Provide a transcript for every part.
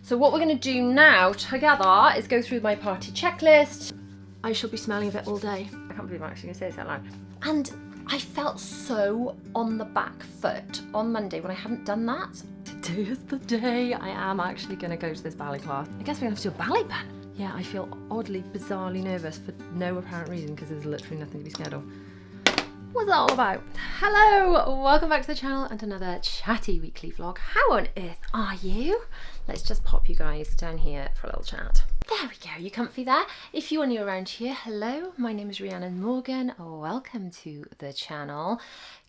So what we're going to do now together is go through my party checklist. I shall be smelling of it all day. I can't believe I'm actually going to say this out loud. And I felt so on the back foot on Monday when I haven't done that. Today is the day I am actually going to go to this ballet class. I guess we're going to have to do a ballet band. Yeah, I feel oddly, bizarrely nervous for no apparent reason because there's literally nothing to be scared of. What's that all about? Hello, welcome back to the channel and another chatty weekly vlog. How on earth are you? Let's just pop you guys down here for a little chat. There we go, you comfy there? If you are new around here, hello, my name is Rhiannon Morgan. Welcome to the channel.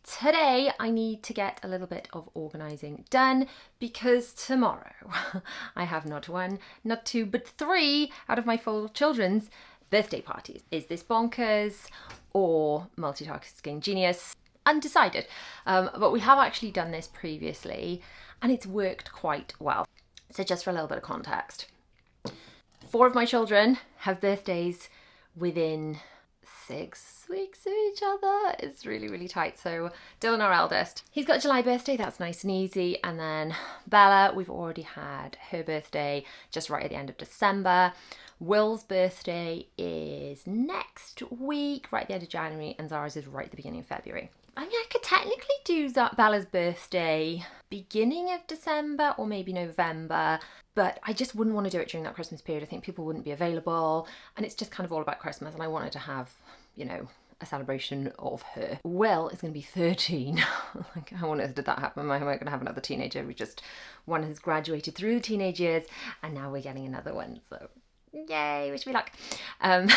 Today I need to get a little bit of organising done because tomorrow I have not one, not two, but 3 out of my 4 children's birthday parties. Is this bonkers or multitasking genius? Undecided. But we have actually done this previously and it's worked quite well. So just for a little bit of context, 4 of my children have birthdays within 6 weeks of each other. It's really, really tight. So Dylan, our eldest, he's got a July birthday. That's nice and easy. And then Bella, we've already had her birthday just right at the end of December. Will's birthday is next week, right at the end of January, and Zara's is right at the beginning of February. I mean, I could technically do Bella's birthday beginning of December or maybe November, but I just wouldn't want to do it during that Christmas period. I think people wouldn't be available, and it's just kind of all about Christmas, and I wanted to have, you know, a celebration of her. Will is going to be 13. Like, how on earth did that happen? Am I going to have another teenager? One has graduated through the teenage years, and now we're getting another one, so yay, wish me luck. And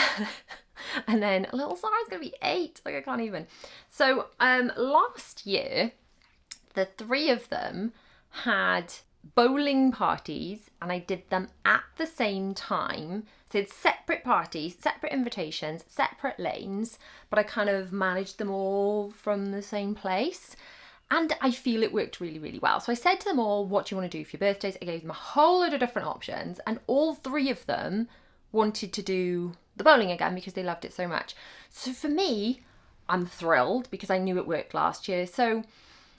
then little Zara's gonna be 8, like I can't even. So last year, the 3 of them had bowling parties and I did them at the same time. So it's separate parties, separate invitations, separate lanes, but I kind of managed them all from the same place. And I feel it worked really, really well. So I said to them all, what do you want to do for your birthdays? I gave them a whole load of different options and all 3 of them wanted to do the bowling again because they loved it so much. So for me, I'm thrilled because I knew it worked last year. So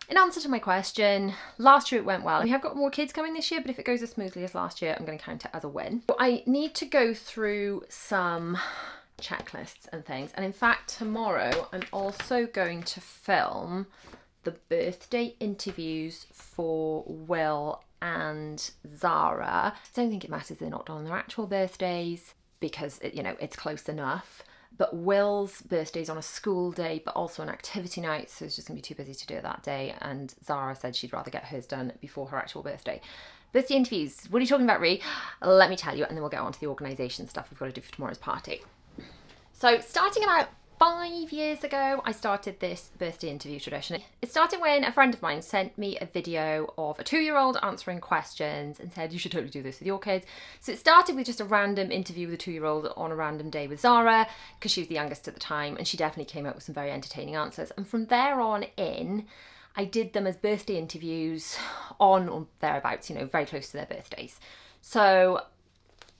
in answer to my question, last year it went well. We have got more kids coming this year, but if it goes as smoothly as last year, I'm going to count it as a win. So I need to go through some checklists and things. And in fact, tomorrow I'm also going to film the birthday interviews for Will and Zara. I don't think it matters they're not on their actual birthdays because, it's close enough. But Will's birthday's on a school day, but also an activity night, so it's just gonna be too busy to do it that day. And Zara said she'd rather get hers done before her actual birthday. Birthday interviews, what are you talking about, Rhi? Let me tell you, and then we'll get on to the organisation stuff we've got to do for tomorrow's party. So starting about 5 years ago, I started this birthday interview tradition. It started when a friend of mine sent me a video of a 2-year-old answering questions and said, you should totally do this with your kids. So it started with just a random interview with a 2-year-old on a random day with Zara, because she was the youngest at the time, and she definitely came up with some very entertaining answers. And from there on in, I did them as birthday interviews on or thereabouts, very close to their birthdays. So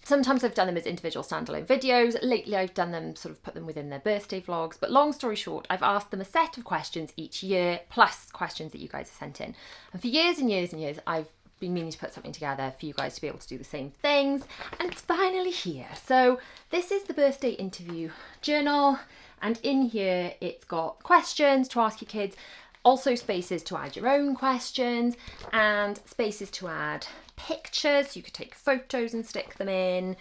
sometimes I've done them as individual standalone videos. Lately I've done them, sort of put them within their birthday vlogs. But long story short, I've asked them a set of questions each year, plus questions that you guys have sent in. And for years and years and years, I've been meaning to put something together for you guys to be able to do the same things. And it's finally here. So this is the birthday interview journal. And in here, it's got questions to ask your kids, also spaces to add your own questions, and spaces to add pictures. You could take photos and stick them in,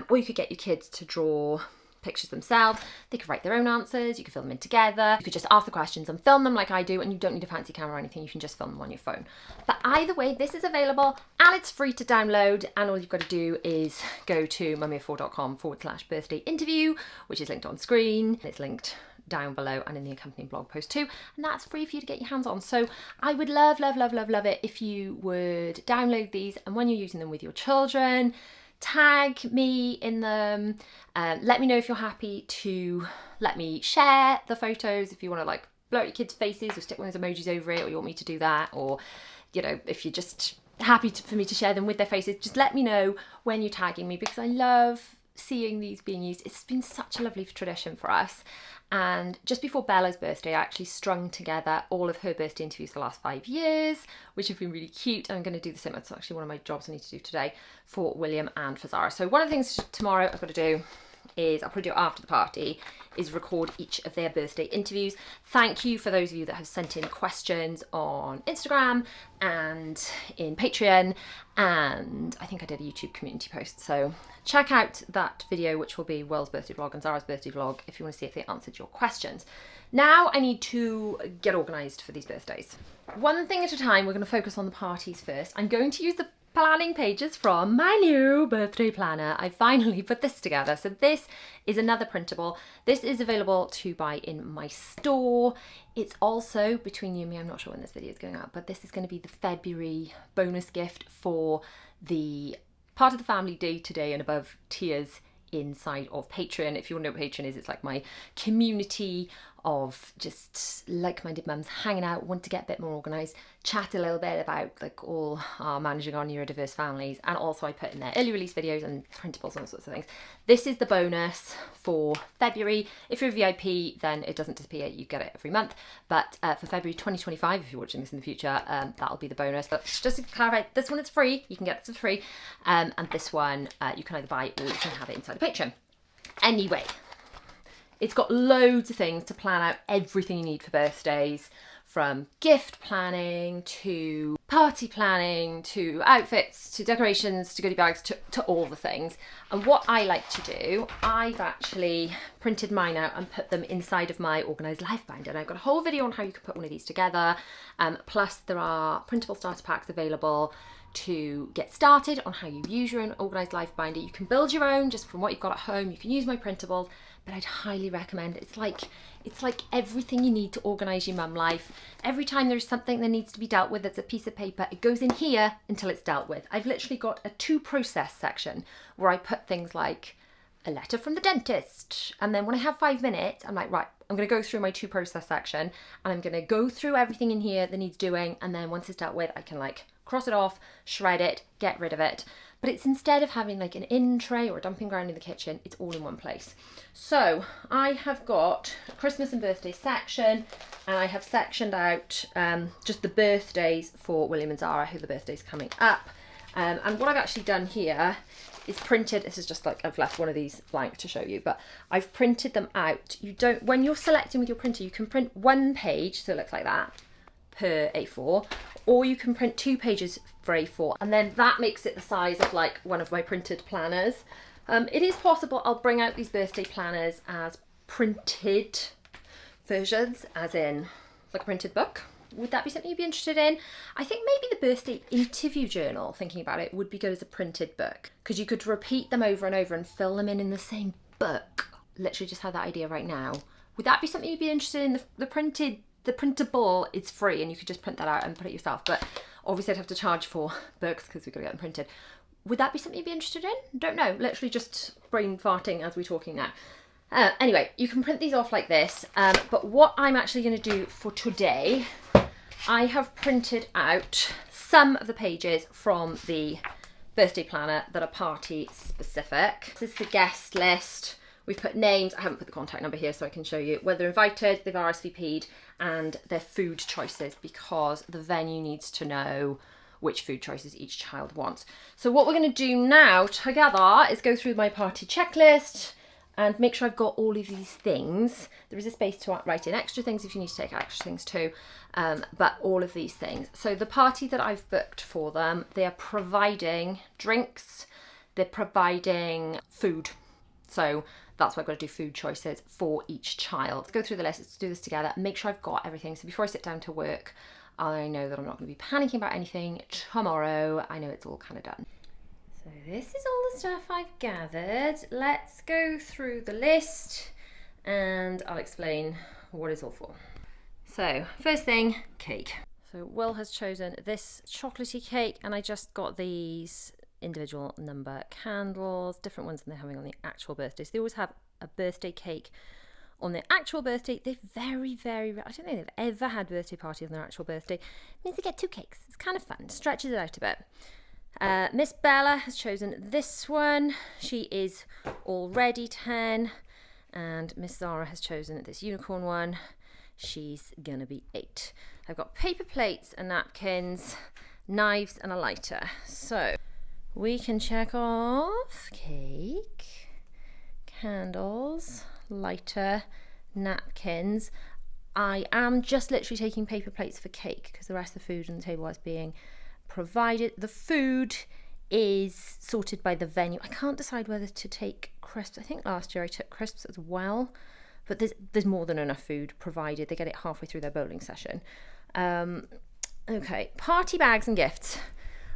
or you could get your kids to draw pictures themselves. They could write their own answers, you could fill them in together, you could just ask the questions and film them like I do, and you don't need a fancy camera or anything, you can just film them on your phone. But either way, this is available and it's free to download, and all you've got to do is go to mummyoffour.com/birthday interview, which is linked on screen. It's linked down below and in the accompanying blog post too, and that's free for you to get your hands on. So I would love it if you would download these, and when you're using them with your children, tag me in them. Let me know if you're happy to let me share the photos, if you want to like blow out your kids' faces or stick one of those emojis over it, or you want me to do that, or if you're just happy for me to share them with their faces, just let me know when you're tagging me, because I love seeing these being used. It's been such a lovely tradition for us. And just before Bella's birthday, I actually strung together all of her birthday interviews for the last 5 years, which have been really cute. I'm going to do the same. That's actually one of my jobs I need to do today for William and for Zara. So one of the things tomorrow I've got to do is, I'll probably do it after the party, is record each of their birthday interviews. Thank you for those of you that have sent in questions on Instagram and in Patreon, and I think I did a YouTube community post. So check out that video, which will be Will's birthday vlog and Zara's birthday vlog, if you want to see if they answered your questions. Now I need to get organised for these birthdays. One thing at a time, we're going to focus on the parties first. I'm going to use the planning pages from my new birthday planner. I finally put this together. So this is another printable. This is available to buy in my store. It's also, between you and me, I'm not sure when this video is going out, but this is going to be the February bonus gift for the part of the family day-to-day and above tiers inside of Patreon. If you want to know what Patreon is, it's like my community of just like-minded mums hanging out, want to get a bit more organised, chat a little bit about like all our managing our neurodiverse families, and also I put in there early release videos and printables and all sorts of things. This is the bonus for February. If you're a VIP, then it doesn't disappear, you get it every month, but for February 2025, if you're watching this in the future, that'll be the bonus. But just to clarify, this one is free, you can get this for free, and this one you can either buy or you can have it inside the Patreon. Anyway, it's got loads of things to plan out everything you need for birthdays, from gift planning to party planning to outfits to decorations to goodie bags to all the things. And what I like to do, I've actually printed mine out and put them inside of my Organise Life binder. And I've got a whole video on how you can put one of these together. Plus there are printable starter packs available to get started on how you use your own Organised Life binder. You can build your own just from what you've got at home. You can use my printables, but I'd highly recommend it. It's like everything you need to organise your mum life. Every time there's something that needs to be dealt with, it's a piece of paper, it goes in here until it's dealt with. I've literally got a to process section where I put things like a letter from the dentist, and then when I have 5 minutes, I'm like, right, I'm going to go through my to process section and I'm going to go through everything in here that needs doing, and then once it's dealt with, I can like cross it off, shred it, get rid of it. But it's, instead of having like an in tray or a dumping ground in the kitchen, it's all in one place. So I have got a Christmas and birthday section, and I have sectioned out just the birthdays for William and Zara, who the birthday's coming up. And what I've actually done here is printed, this is just like, I've left one of these blank to show you, but I've printed them out. You don't, when you're selecting with your printer, you can print one page, so it looks like that, per A4, or you can print 2 pages for A4, and then that makes it the size of like one of my printed planners. It is possible I'll bring out these birthday planners as printed versions, as in like a printed book. Would that be something you'd be interested in? I think maybe the birthday interview journal, thinking about it, would be good as a printed book, because you could repeat them over and over and fill them in the same book. Literally just had that idea right now. Would that be something you'd be interested in? The printable is free and you could just print that out and put it yourself, but obviously I'd have to charge for books because we've got to get them printed. Would that be something you'd be interested in? Don't know, literally just brain farting as we're talking now. Anyway, you can print these off like this, but what I'm actually going to do for today, I have printed out some of the pages from the birthday planner that are party specific. This is the guest list. We've put names, I haven't put the contact number here so I can show you whether they're invited, they've RSVP'd, and their food choices, because the venue needs to know which food choices each child wants. So what we're going to do now together is go through my party checklist and make sure I've got all of these things. There is a space to write in extra things if you need to take extra things too, but all of these things. So the party that I've booked for them, they are providing drinks, they're providing food. So that's why I've got to do food choices for each child. Let's go through the list, let's do this together, make sure I've got everything. So before I sit down to work, I know that I'm not going to be panicking about anything tomorrow. I know it's all kind of done. So this is all the stuff I've gathered. Let's go through the list and I'll explain what it's all for. So first thing, cake. So Will has chosen this chocolatey cake, and I just got these individual number candles, different ones than they're having on the actual birthday. So they always have a birthday cake on their actual birthday. They're very, very, I don't think they've ever had birthday party on their actual birthday. It means they get 2 cakes. It's kind of fun, stretches it out a bit. Miss Bella has chosen this one. She is already 10. and Miss Zara has chosen this unicorn one. She's gonna be 8. I've got paper plates and napkins, knives and a lighter. So we can check off cake, candles, lighter, napkins. I am just literally taking paper plates for cake because the rest of the food on the table is being provided. The food is sorted by the venue. I can't decide whether to take crisps. I think last year I took crisps as well, but there's more than enough food provided. They get it halfway through their bowling session. Okay, party bags and gifts.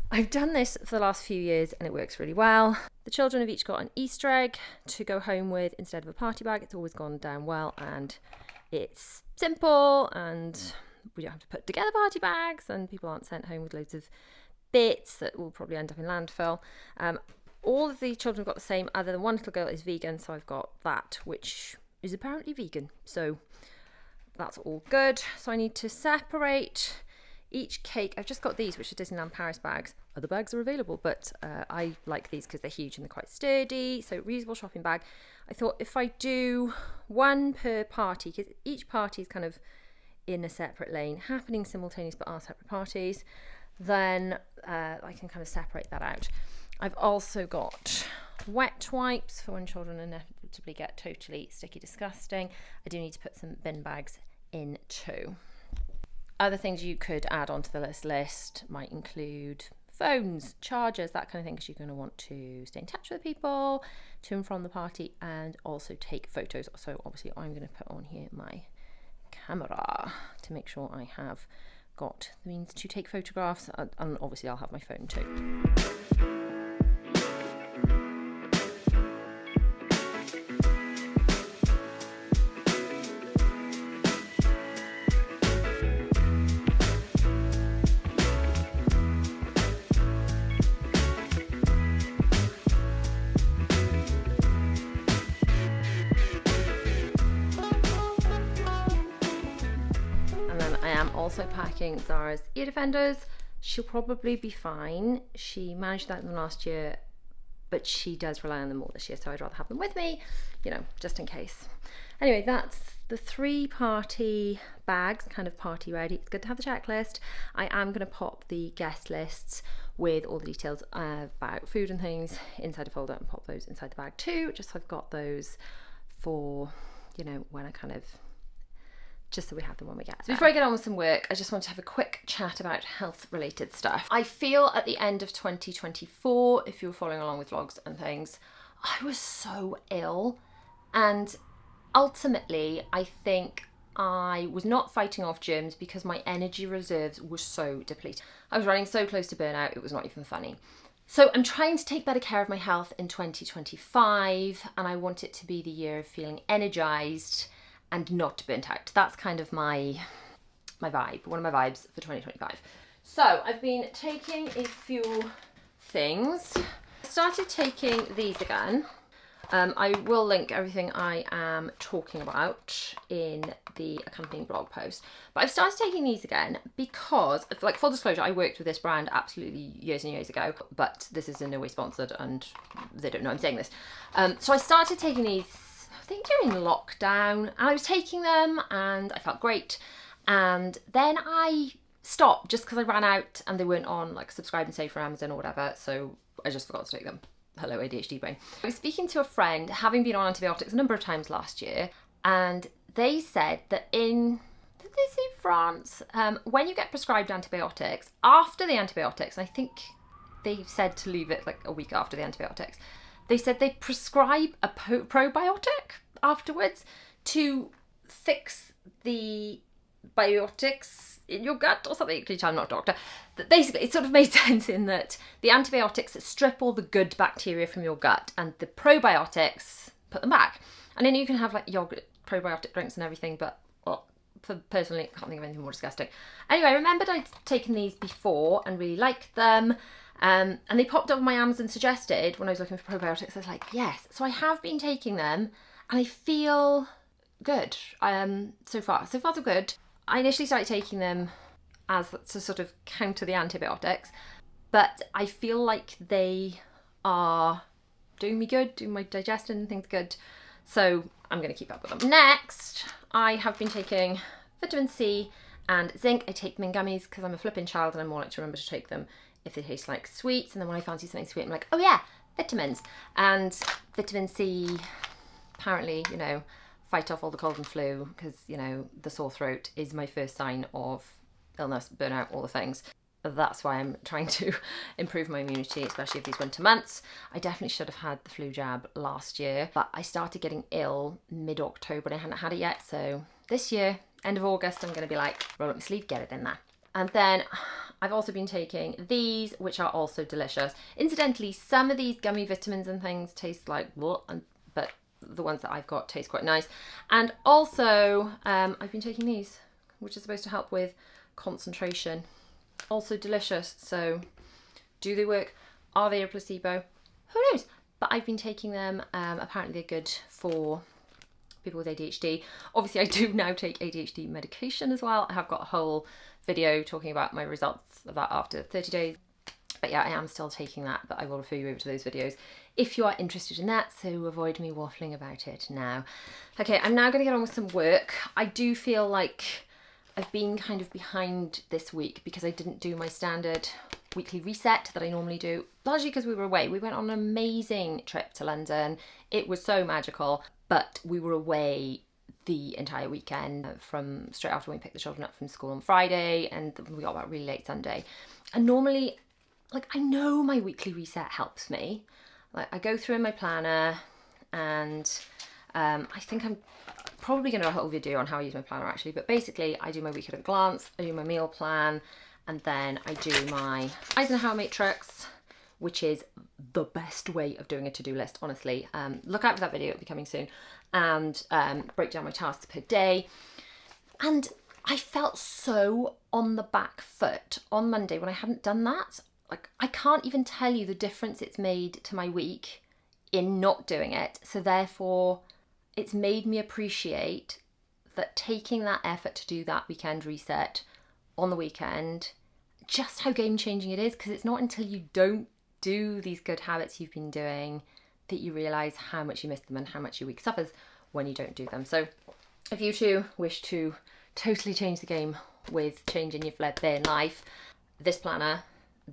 I've done this for the last few years and it works really well. The children have each got an Easter egg to go home with instead of a party bag. It's always gone down well and it's simple and we don't have to put together party bags and people aren't sent home with loads of bits that will probably end up in landfill. All of the children have got the same, other than one little girl is vegan, so I've got that, which is apparently vegan. So that's all good. So I need to separate each cake. I've just got these, which are Disneyland Paris bags. Other bags are available, but I like these because they're huge and they're quite sturdy. So reusable shopping bag. I thought if I do one per party, because each party is kind of in a separate lane, happening simultaneous but are separate parties, then I can kind of separate that out. I've also got wet wipes for when children inevitably get totally sticky, disgusting. I do need to put some bin bags in too. Other things you could add onto the list might include phones, chargers, that kind of thing, because you're going to want to stay in touch with people to and from the party and also take photos. So obviously I'm going to put on here my camera to make sure I have got the means to take photographs, and obviously I'll have my phone too. Also packing Zara's ear defenders. She'll probably be fine. She managed that in them last year, but she does rely on them more this year, so I'd rather have them with me, just in case. Anyway, that's the 3 party bags, kind of party ready. It's good to have the checklist. I am going to pop the guest lists with all the details about food and things inside a folder and pop those inside the bag too, just so I've got those for, when I kind of, just so we have them when we get there. So before I get on with some work, I just want to have a quick chat about health related stuff. I feel at the end of 2024, if you were following along with vlogs and things, I was so ill, and ultimately I think I was not fighting off germs because my energy reserves were so depleted. I was running so close to burnout, it was not even funny. So I'm trying to take better care of my health in 2025, and I want it to be the year of feeling energized and not burnt out. That's kind of my vibe, one of my vibes for 2025. So I've been taking a few things. I started taking these again. I will link everything I am talking about in the accompanying blog post. But I've started taking these again because, like, full disclosure, I worked with this brand absolutely years and years ago, but this is in no way sponsored and they don't know I'm saying this. So I started taking these, I think during lockdown, and I was taking them and I felt great, and then I stopped just because I ran out and they weren't on like subscribe and save for Amazon or whatever, so I just forgot to take them. Hello ADHD brain. I was speaking to a friend, having been on antibiotics a number of times last year, and they said that did they say France, when you get prescribed antibiotics, after the antibiotics, I think they said to leave it like a week after the antibiotics, they said they prescribe a probiotic afterwards to fix the biotics in your gut or something. I'm not a doctor. But basically, it sort of made sense in that the antibiotics strip all the good bacteria from your gut and the probiotics put them back. And then you can have like yogurt, probiotic drinks and everything, but personally, I can't think of anything more disgusting. Anyway, I remembered I'd taken these before and really liked them. And they popped up on my Amazon suggested when I was looking for probiotics. I was like, yes. So I have been taking them and I feel good. So far so good. I initially started taking them as to sort of counter the antibiotics, but I feel like they are doing me good, doing my digestion and things good. So I'm going to keep up with them. Next, I have been taking vitamin C and zinc. I take them in gummies because I'm a flipping child and I more like to remember to take them if they taste like sweets. And then when I fancy something sweet, I'm like, oh yeah, vitamins. And vitamin C, apparently, you know, fight off all the cold and flu because, you know, the sore throat is my first sign of illness, burnout, all the things. That's why I'm trying to improve my immunity, especially of these winter months. I definitely should have had the flu jab last year, but I started getting ill mid-October and I hadn't had it yet. So this year, end of August, I'm going to be like, roll up my sleeve, get it in there. And then I've also been taking these, which are also delicious. Incidentally, some of these gummy vitamins and things taste like what, but the ones that I've got taste quite nice. And also, I've been taking these, which is supposed to help with concentration. Also delicious. So do they work? Are they a placebo? Who knows? But I've been taking them. Apparently they're good for people with ADHD. Obviously I do now take ADHD medication as well. I have got a whole video talking about my results of that after 30 days. But yeah, I am still taking that, but I will refer you over to those videos if you are interested in that, so avoid me waffling about it now. Okay, I'm now going to get on with some work. I do feel like I've been kind of behind this week because I didn't do my standard weekly reset that I normally do, largely because we were away. We went on an amazing trip to London. It was so magical, but we were away the entire weekend from straight after we picked the children up from school on Friday and we got back really late Sunday. And normally, like, I know my weekly reset helps me. Like, I go through in my planner and I think I'm probably going to do a whole video on how I use my planner actually, but basically I do my week at a glance, I do my meal plan, and then I do my Eisenhower matrix, which is the best way of doing a to-do list, honestly. Look out for that video, it'll be coming soon, and break down my tasks per day. And I felt so on the back foot on Monday when I hadn't done that. Like, I can't even tell you the difference it's made to my week in not doing it. So therefore, it's made me appreciate that taking that effort to do that weekend reset on the weekend, just how game-changing it is, because it's not until you don't do these good habits you've been doing that you realise how much you miss them and how much your week suffers when you don't do them. So if you too wish to totally change the game with changing your flipping life, this planner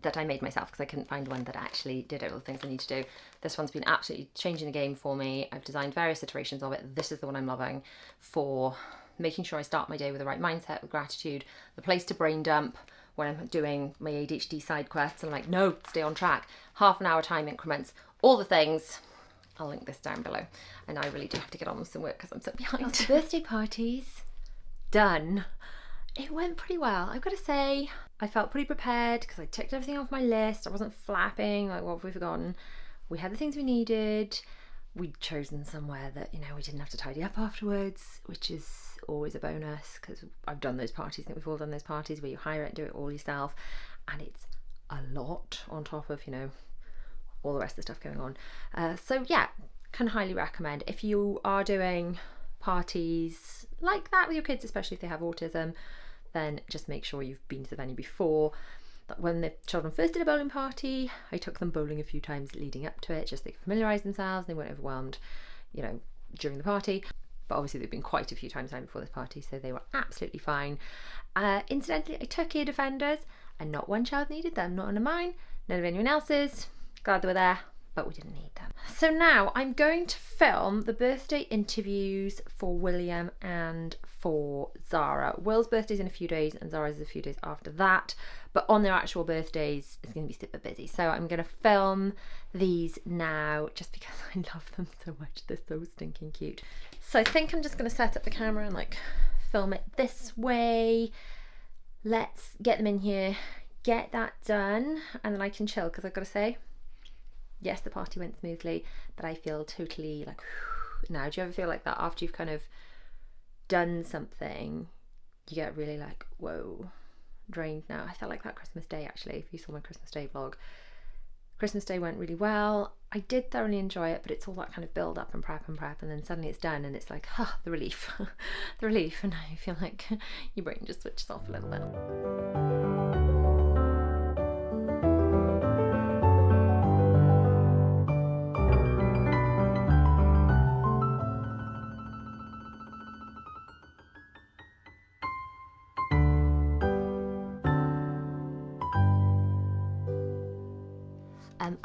that I made myself because I couldn't find one that actually did all the things I need to do. This one's been absolutely changing the game for me. I've designed various iterations of it. This is the one I'm loving for making sure I start my day with the right mindset, with gratitude, the place to brain dump when I'm doing my ADHD side quests. I'm like, no, stay on track. Half an hour time increments, all the things. I'll link this down below. And I really do have to get on with some work because I'm so behind. The birthday parties, done. It went pretty well, I've got to say. I felt pretty prepared because I ticked everything off my list. I wasn't flapping, like, what have we forgotten? We had the things we needed. We'd chosen somewhere that, you know, we didn't have to tidy up afterwards, which is always a bonus because I've done those parties. I think we've all done those parties where you hire it and do it all yourself. And it's a lot on top of, you know, all the rest of the stuff going on. So yeah, can highly recommend. If you are doing parties like that with your kids, especially if they have autism, then just make sure you've been to the venue before. When the children first did a bowling party, I took them bowling a few times leading up to it, just so they could familiarise themselves, they weren't overwhelmed, you know, during the party. But obviously they've been quite a few times now before this party, so they were absolutely fine. Incidentally, I took ear defenders and not one child needed them, not one of mine, none of anyone else's. Glad they were there, but we didn't need them. So now I'm going to film the birthday interviews for William and for Zara. Will's birthday's in a few days and Zara's is a few days after that, but on their actual birthdays it's going to be super busy. So I'm going to film these now just because I love them so much. They're so stinking cute. So I think I'm just going to set up the camera and like film it this way. Let's get them in here, get that done, and then I can chill because I've got to say, yes, the party went smoothly, but I feel totally like now. Do you ever feel like that after you've kind of done something, you get really like, whoa, drained now? I felt like that Christmas Day actually. If you saw my Christmas Day vlog, Christmas Day went really well. I did thoroughly enjoy it, but it's all that kind of build up and prep, and then suddenly it's done and it's like, the relief. The relief. And I feel like your brain just switches off a little bit.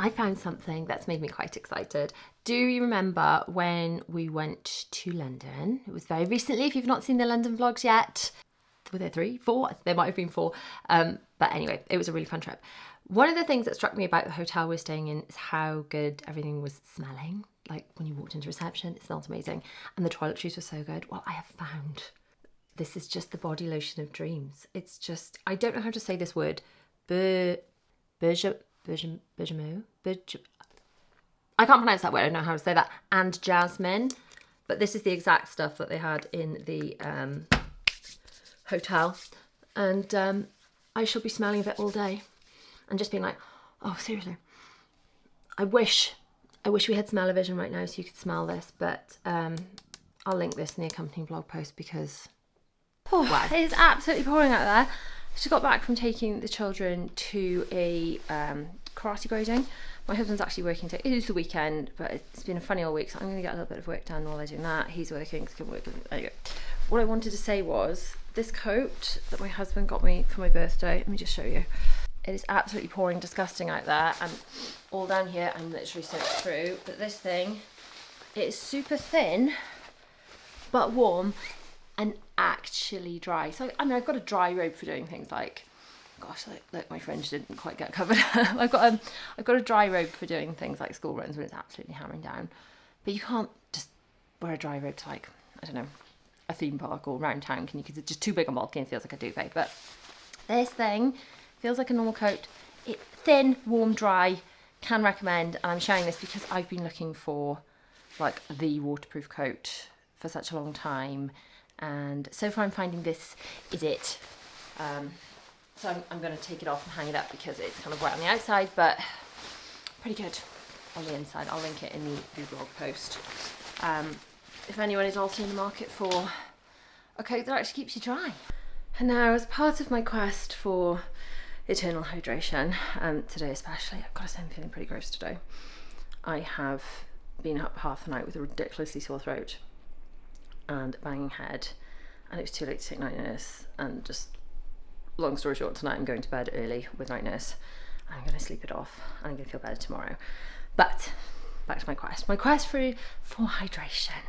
I found something that's made me quite excited. Do you remember when we went to London? It was very recently, if you've not seen the London vlogs yet. Were there 3, 4? There might have been 4. But anyway, it was a really fun trip. One of the things that struck me about the hotel we're staying in is how good everything was smelling. Like when you walked into reception, it smelled amazing. And the toiletries were so good. Well, I have found this is just the body lotion of dreams. It's just, I don't know how to say this word. I can't pronounce that word. I don't know how to say that. And jasmine. But this is the exact stuff that they had in the hotel. And I shall be smelling of it all day. And just being like, oh, seriously. I wish we had smell-o-vision right now so you could smell this. But I'll link this in the accompanying blog post because... Oh, wow. It is absolutely pouring out there. Just got back from taking the children to a karate grading. My husband's actually working today. It is the weekend, but it's been a funny old week, so I'm going to get a little bit of work done while I'm doing that. He's working, so I can work. Anyway, what I wanted to say was this coat that my husband got me for my birthday. Let me just show you. It is absolutely pouring disgusting out there, and all down here I'm literally soaked through. But this thing, it is super thin, but warm. And actually dry. So I mean, I've got a dry robe for doing things like, gosh, like my French didn't quite get covered. I've got a dry robe for doing things like school runs when it's absolutely hammering down. But you can't just wear a dry robe to, like, I don't know, a theme park or around town, can you? Because it's just too big and bulky and feels like a duvet. But this thing feels like a normal coat. It's thin, warm, dry. Can recommend. And I'm sharing this because I've been looking for like the waterproof coat for such a long time. And so far I'm finding this is it. So I'm going to take it off and hang it up because it's kind of wet on the outside, but pretty good on the inside. I'll link it in the blog post. If anyone is also in the market for a coat that actually keeps you dry. And now, as part of my quest for eternal hydration, today especially, I've got to say I'm feeling pretty gross today. I have been up half the night with a ridiculously sore throat and banging head, and it was too late to take night nurse, and just long story short, tonight I'm going to bed early with night nurse. I'm going to sleep it off and I'm going to feel better tomorrow. But back to my quest for hydration.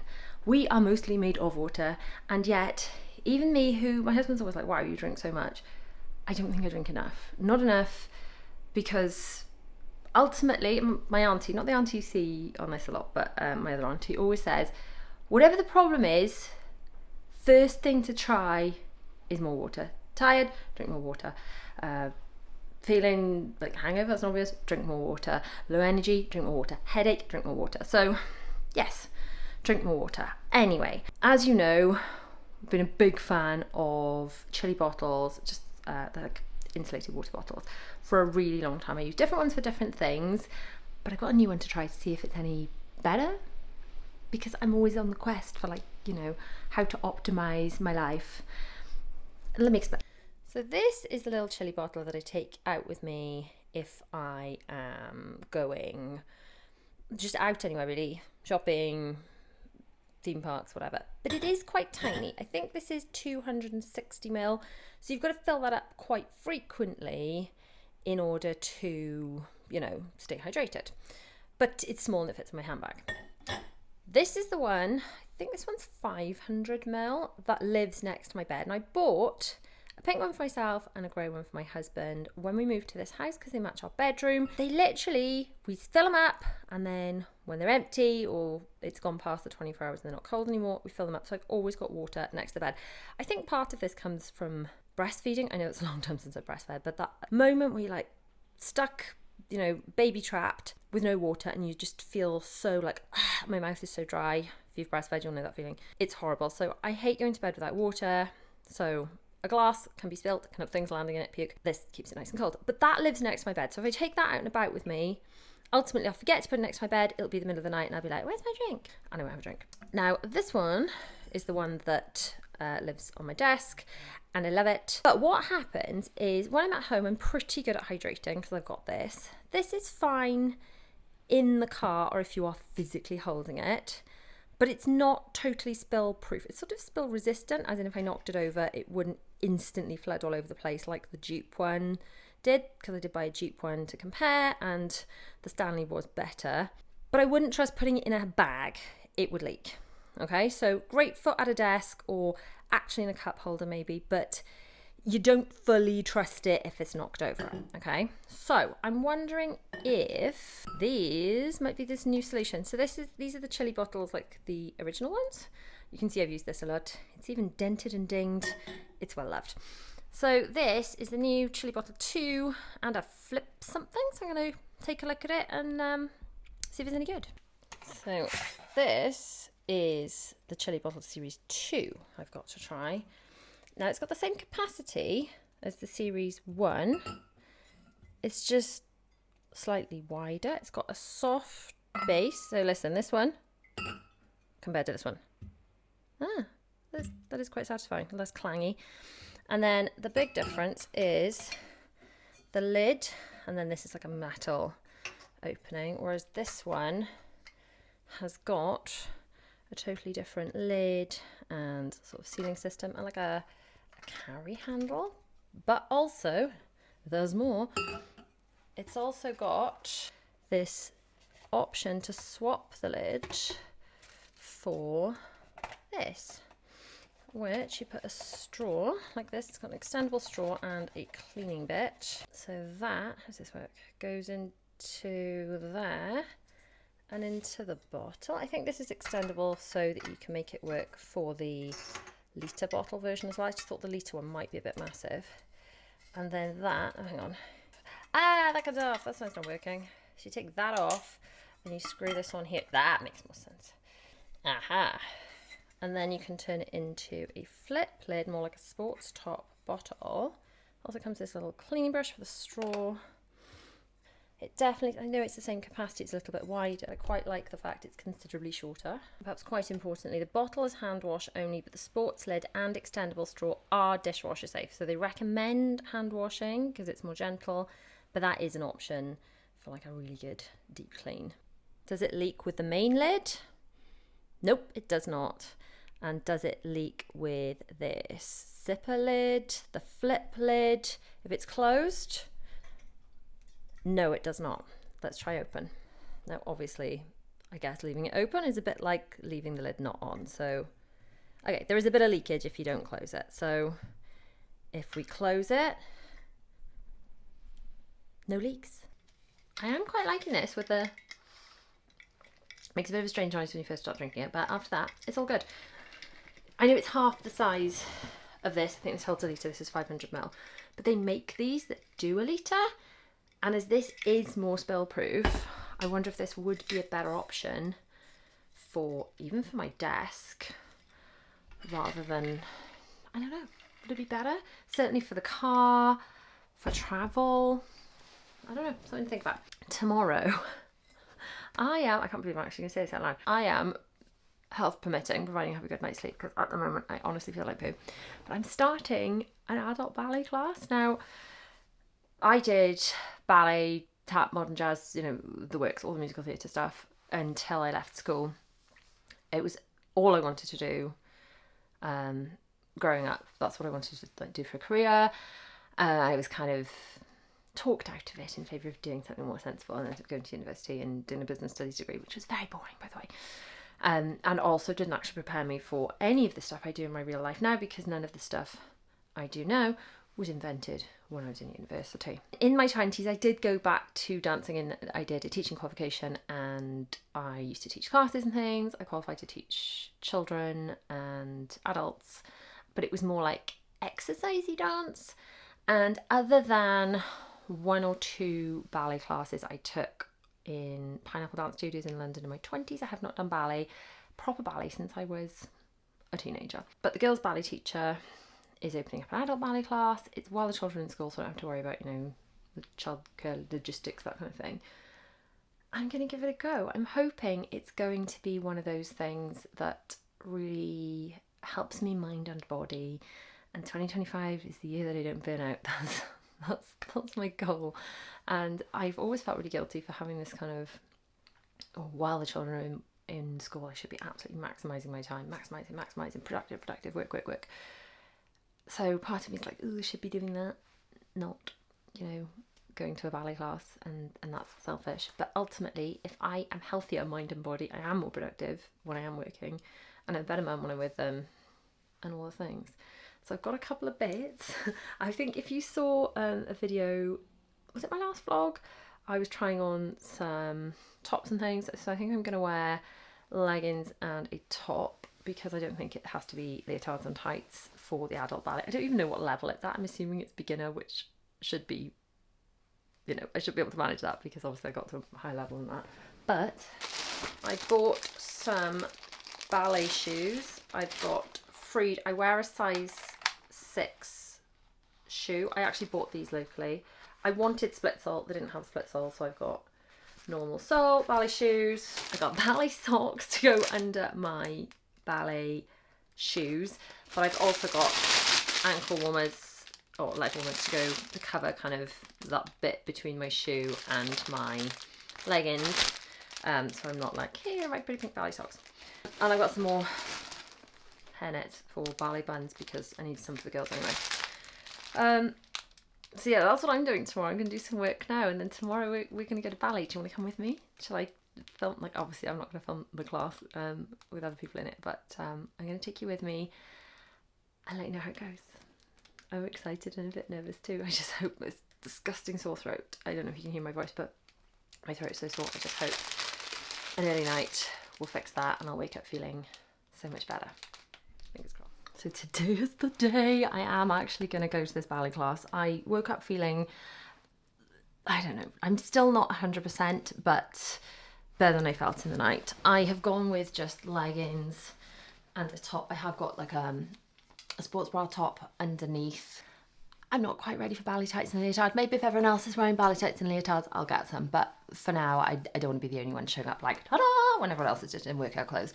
We are mostly made of water, and yet even me, who my husband's always like, wow, you drink so much, I don't think I drink enough. Not enough, because ultimately my auntie, not the auntie you see on this a lot, but my other auntie always says, whatever the problem is, first thing to try is more water. Tired, drink more water. Feeling like hangover, that's not obvious, drink more water. Low energy, drink more water. Headache, drink more water. So yes, drink more water. Anyway, as you know, I've been a big fan of chili bottles, just the insulated water bottles, for a really long time. I use different ones for different things, but I got a new one to try to see if it's any better, because I'm always on the quest for, like, you know, how to optimize my life. Let me explain. So this is the little chili bottle that I take out with me if I am going just out anywhere, really, shopping, theme parks, whatever. But it is quite tiny. I think this is 260 ml. So you've got to fill that up quite frequently in order to, you know, stay hydrated. But it's small and it fits in my handbag. This is the one, I think this one's 500 ml, that lives next to my bed. And I bought a pink one for myself and a grey one for my husband when we moved to this house because they match our bedroom. They literally, we fill them up, and then when they're empty or it's gone past the 24 hours and they're not cold anymore, we fill them up. So I've always got water next to the bed. I think part of this comes from breastfeeding. I know it's a long time since I breastfed, but that moment where you're like stuck, you know, baby trapped with no water, and you just feel so like, my mouth is so dry. If you've breastfed, you'll know that feeling. It's horrible. So I hate going to bed without water. So a glass can be spilt, can have things landing in it, puke. This keeps it nice and cold. But that lives next to my bed. So if I take that out and about with me, ultimately I'll forget to put it next to my bed. It'll be the middle of the night and I'll be like, where's my drink? And I won't have a drink. Now, this one is the one that lives on my desk, and I love it. But what happens is when I'm at home, I'm pretty good at hydrating because I've got this. This is fine in the car or if you are physically holding it, but it's not totally spill proof. It's sort of spill resistant, as in if I knocked it over, it wouldn't instantly flood all over the place like the dupe one did, because I did buy a dupe one to compare, and the Stanley was better. But I wouldn't trust putting it in a bag. It would leak. Okay, so great for at a desk or actually in a cup holder maybe, but you don't fully trust it if it's knocked over. Okay, so I'm wondering if these might be this new solution. So these are the chili bottles, like the original ones. You can see I've used this a lot. It's even dented and dinged. It's well loved. So this is the new chili bottle 2 and a flip something. So I'm going to take a look at it and see if it's any good. So this is the chili bottle series 2 I've got to try. Now it's got the same capacity as the series 1. It's just slightly wider. It's got a soft base. So listen, this one compared to this one. That is quite satisfying, less clangy. And then the big difference is the lid, and then this is like a metal opening, whereas this one has got a totally different lid and sort of sealing system and like a carry handle. But also, there's more. It's also got this option to swap the lid for this, which you put a straw like this. It's got an extendable straw and a cleaning bit. So that, how does this work? Goes into there and into the bottle. I think this is extendable so that you can make it work for the litre bottle version as well. I just thought the litre one might be a bit massive. And then that, oh, hang on. That comes off. That's not working. So you take that off and you screw this on here. That makes more sense. Aha. And then you can turn it into a flip lid, more like a sports top bottle. Also comes this little cleaning brush for the straw. It definitely, I know it's the same capacity, it's a little bit wider. I quite like the fact it's considerably shorter. Perhaps quite importantly, the bottle is hand wash only, but the sports lid and extendable straw are dishwasher safe. So they recommend hand washing because it's more gentle, but that is an option for like a really good deep clean. Does it leak with the main lid? Nope, it does not. And does it leak with this zipper lid, the flip lid? If it's closed, no, it does not. Let's try open. Now, obviously, I guess leaving it open is a bit like leaving the lid not on. So, okay, there is a bit of leakage if you don't close it. So, if we close it, no leaks. I am quite liking this with the... Makes a bit of a strange noise when you first start drinking it, but after that, it's all good. I know it's half the size of this. I think this holds a litre. This is 500ml. But they make these that do a litre. And as this is more spill proof, I wonder if this would be a better option for, even for my desk, rather than, I don't know, would it be better? Certainly for the car, for travel. I don't know, something to think about. Tomorrow, I can't believe I'm actually going to say this out loud. I am, health permitting, providing I have a good night's sleep, because at the moment I honestly feel like poo. But I'm starting an adult ballet class. Now, I did ballet, tap, modern jazz, you know, the works, all the musical theatre stuff until I left school. It was all I wanted to do growing up. That's what I wanted to do for a career. I was kind of talked out of it in favour of doing something more sensible, and ended up going to university and doing a business studies degree, which was very boring, by the way. And also didn't actually prepare me for any of the stuff I do in my real life now, because none of the stuff I do now was invented when I was in university. In my 20s, I did go back to dancing, and I did a teaching qualification, and I used to teach classes and things. I qualified to teach children and adults, but it was more like exercisey dance. And other than 1 or 2 ballet classes I took in Pineapple Dance Studios in London in my 20s, I have not done proper ballet since I was a teenager. But the girls' ballet teacher is opening up an adult ballet class. It's while the children are in school, so I don't have to worry about, you know, the childcare logistics, that kind of thing. I'm going to give it a go. I'm hoping it's going to be one of those things that really helps me mind and body. And 2025 is the year that I don't burn out. That's my goal. And I've always felt really guilty for having this kind of, while the children are in school, I should be absolutely maximising my time, maximising, productive, work. So part of me is like, oh, I should be doing that. Not. you know, going to a ballet class and that's selfish. But ultimately, if I am healthier mind and body, I am more productive when I am working, and I'm a better mum when I'm with them, and all the things. So I've got a couple of bits. I think if you saw a video, was it my last vlog? I was trying on some tops and things. So I think I'm going to wear leggings and a top, because I don't think it has to be leotards and tights for the adult ballet. I don't even know what level it's at. I'm assuming it's beginner, which should be, you know, I should be able to manage that, because obviously I got to a high level in that. But I bought some ballet shoes. I've got freed, I wear a size 6 shoe. I actually bought these locally. I wanted split sole, they didn't have split sole, so I've got normal sole, ballet shoes. I got ballet socks to go under my ballet shoes, but I've also got ankle warmers or leg warmers to go to cover kind of that bit between my shoe and my leggings, so I'm not like, here are my pretty pink ballet socks. And I've got some more hairnet for ballet buns, because I need some for the girls anyway. So yeah, that's what I'm doing tomorrow. I'm going to do some work now, and then tomorrow we're going to go to ballet. Do you want to come with me? Shall I film? Like, obviously I'm not going to film the class with other people in it, but I'm going to take you with me and let you know how it goes. I'm excited and a bit nervous too. I just hope this disgusting sore throat. I don't know if you can hear my voice, but my throat's so sore. I just hope an early night will fix that and I'll wake up feeling so much better. Fingers crossed. So today is the day I am actually going to go to this ballet class. I woke up feeling, I don't know, I'm still not 100%, but better than I felt in the night. I have gone with just leggings and a top. I have got like a sports bra top underneath. I'm not quite ready for ballet tights and leotard. Maybe if everyone else is wearing ballet tights and leotards, I'll get some. But for now, I don't want to be the only one showing up like, ta-da, when everyone else is just in workout clothes.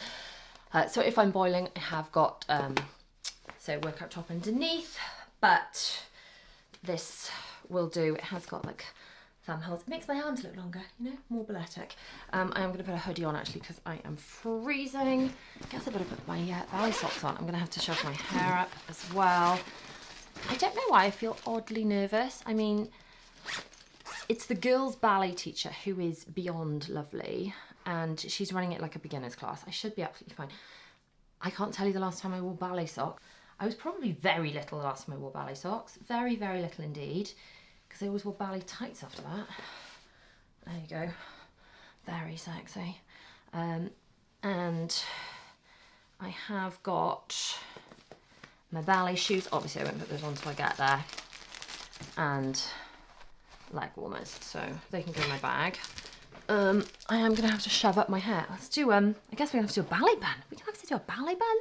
So if I'm boiling, I have got, workout top underneath, but this will do. It has got like thumb holes. It makes my arms look longer, you know, more balletic. I am going to put a hoodie on actually, because I am freezing. I guess I better put my ballet socks on. I'm going to have to shove my hair up as well. I don't know why I feel oddly nervous. I mean, it's the girls' ballet teacher who is beyond lovely, and she's running it like a beginner's class. I should be absolutely fine. I can't tell you the last time I wore ballet socks. I was probably very little the last time I wore ballet socks. Very, very little indeed, because I always wore ballet tights after that. There you go. Very sexy. And I have got my ballet shoes. Obviously I won't put those on until I get there. And leg warmers, so they can go in my bag. I am going to have to shove up my hair. Let's do, I guess we're going to have to do a ballet bun. We're going to have to do a ballet bun.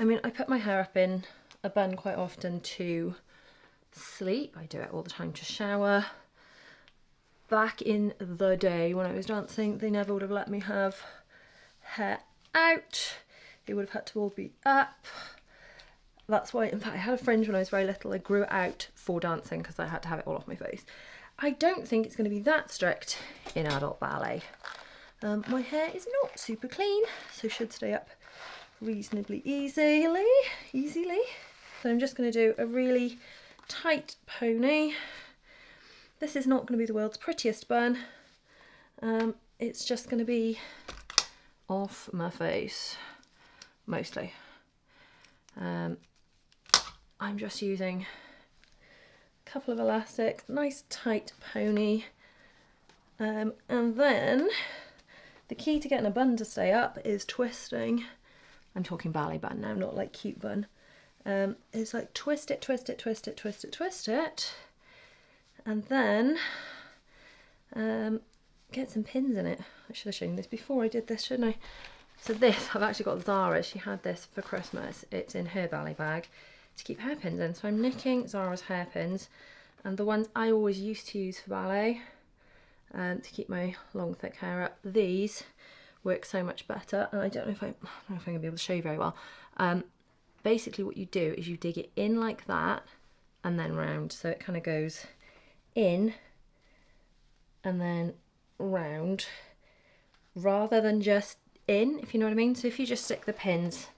I mean, I put my hair up in a bun quite often to sleep. I do it all the time to shower. Back in the day when I was dancing, they never would have let me have hair out. It would have had to all be up. That's why, in fact, I had a fringe when I was very little. I grew it out for dancing because I had to have it all off my face. I don't think it's going to be that strict in adult ballet. My hair is not super clean, so should stay up reasonably easily. So I'm just going to do a really tight pony. This is not going to be the world's prettiest bun. It's just going to be off my face, mostly. I'm just using a couple of elastics, nice tight pony. And then the key to getting a bun to stay up is twisting. I'm talking ballet bun now, not like cute bun. It's like twist it, twist it, twist it, twist it, twist it. And then get some pins in it. I should have shown you this before I did this, shouldn't I? So this, I've actually got Zara. She had this for Christmas. It's in her ballet bag to keep hairpins in. So I'm nicking Zara's hairpins, and the ones I always used to use for ballet to keep my long thick hair up. These work so much better, and I don't know if I'm gonna be able to show you very well. Basically what you do is you dig it in like that and then round, so it kind of goes in and then round rather than just in, if you know what I mean. So if you just stick the pins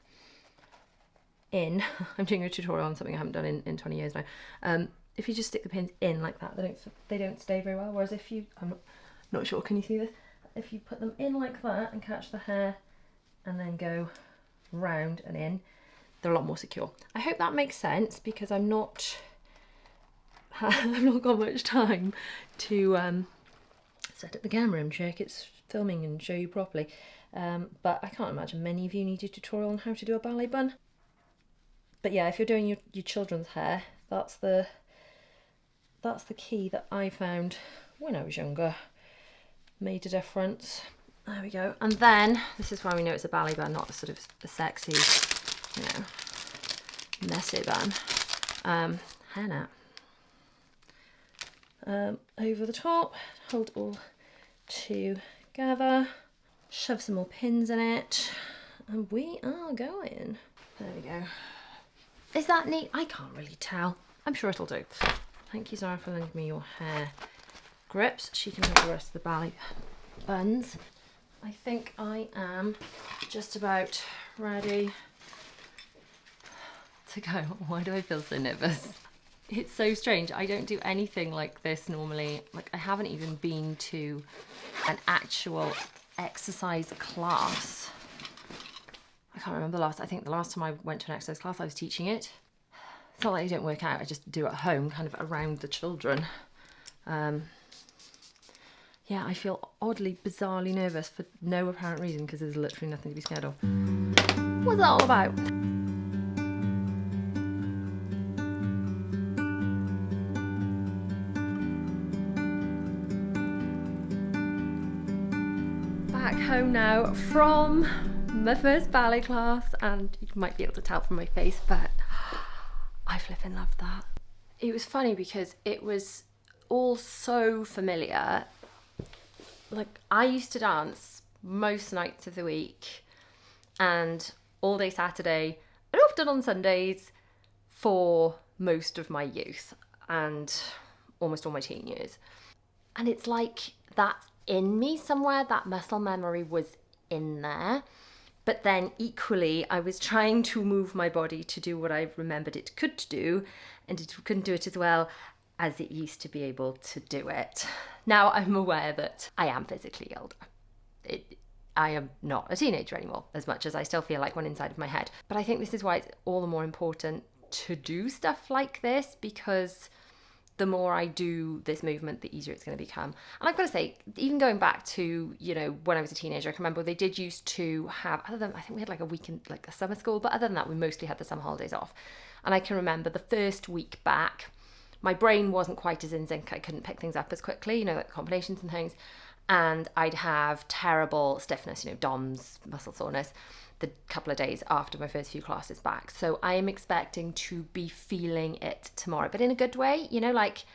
in, I'm doing a tutorial on something I haven't done in 20 years now. if you just stick the pins in like that, they don't stay very well. Whereas if you, I'm not sure, can you see this? If you put them in like that and catch the hair and then go round and in, they're a lot more secure. I hope that makes sense, because I've not got much time to set up the camera and check it's filming and show you properly. But I can't imagine many of you need a tutorial on how to do a ballet bun. But yeah, if you're doing your children's hair, that's the key that I found when I was younger. Made a difference. There we go. And then, this is why we know it's a ballet bun, not a sort of a sexy, you know, messy bun. Hair net. Over the top, hold all together, shove some more pins in it, and we are going. There we go. Is that neat? I can't really tell. I'm sure it'll do. Thank you, Zara, for lending me your hair grips. She can have the rest of the ballet buns. I think I am just about ready to go. Why do I feel so nervous? It's so strange. I don't do anything like this normally. Like, I haven't even been to an actual exercise class. I can't remember I think the last time I went to an exercise class, I was teaching it. It's not like I don't work out, I just do it at home, kind of around the children. Yeah, I feel oddly, bizarrely nervous for no apparent reason, because there's literally nothing to be scared of. What's that all about? Back home now from my first ballet class, and you might be able to tell from my face, but I flipping loved that. It was funny because it was all so familiar. Like, I used to dance most nights of the week and all day Saturday and often on Sundays for most of my youth and almost all my teen years. And it's like that's in me somewhere, that muscle memory was in there. But then equally, I was trying to move my body to do what I remembered it could do, and it couldn't do it as well as it used to be able to do it. Now I'm aware that I am physically older. I am not a teenager anymore, as much as I still feel like one inside of my head. But I think this is why it's all the more important to do stuff like this, because the more I do this movement, the easier it's going to become. And I've got to say, even going back to, you know, when I was a teenager, I can remember they did used to have, other than, I think we had like a weekend, like a summer school, but other than that, we mostly had the summer holidays off. And I can remember the first week back, my brain wasn't quite as in sync. I couldn't pick things up as quickly, you know, like combinations and things. And I'd have terrible stiffness, you know, DOMS, muscle soreness, the couple of days after my first few classes back. So I am expecting to be feeling it tomorrow, but in a good way, you know, like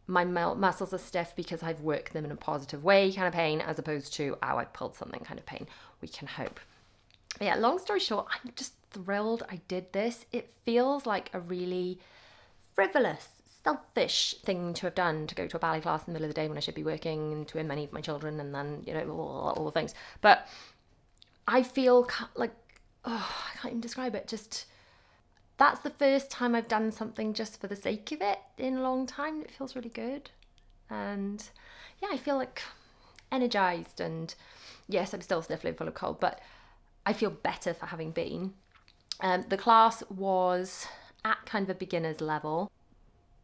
my muscles are stiff because I've worked them in a positive way kind of pain, as opposed to, oh, I pulled something kind of pain. We can hope. But yeah, long story short, I'm just thrilled I did this. It feels like a really frivolous, selfish thing to have done, to go to a ballet class in the middle of the day when I should be working and to earn money for my children and then, you know, all the things. But I feel like, oh, I can't even describe it. Just, that's the first time I've done something just for the sake of it in a long time. It feels really good. And yeah, I feel like energized, and yes, I'm still sniffling full of cold, but I feel better for having been. The class was at kind of a beginner's level,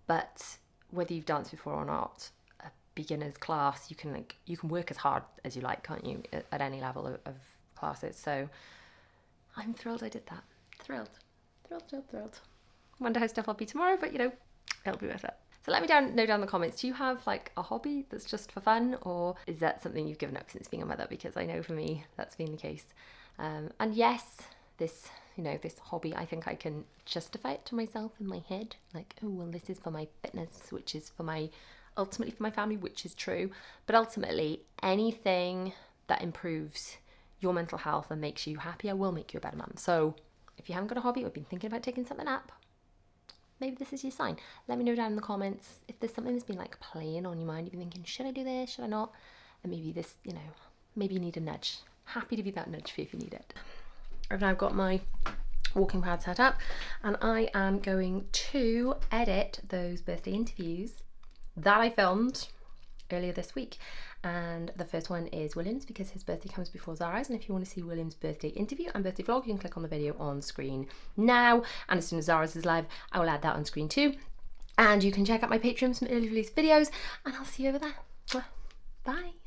but whether you've danced before or not, a beginner's class, you can work as hard as you like, can't you, at any level of classes. So I'm thrilled I did that. Thrilled. Wonder how stiff I'll be tomorrow, but you know, it'll be worth it. So let me know down in the comments, do you have like a hobby that's just for fun, or is that something you've given up since being a mother? Because I know for me that's been the case. And yes, this hobby, I think I can justify it to myself in my head, like, oh well, this is for my fitness, which is ultimately for my family, which is true. But ultimately, anything that improves your mental health and makes you happier will make you a better mum. So if you haven't got a hobby or been thinking about taking something up, maybe this is your sign. Let me know down in the comments if there's something that's been like playing on your mind. You've been thinking, should I do this? Should I not? And maybe this, you know, maybe you need a nudge. Happy to be that nudge for you if you need it. I've now got my walking pad set up, and I am going to edit those birthday interviews that I filmed earlier this week. And the first one is William's, because his birthday comes before Zara's, and if you want to see William's birthday interview and birthday vlog, you can click on the video on screen now, and as soon as Zara's is live, I will add that on screen too. And you can check out my Patreon for some early release videos, and I'll see you over there. Bye.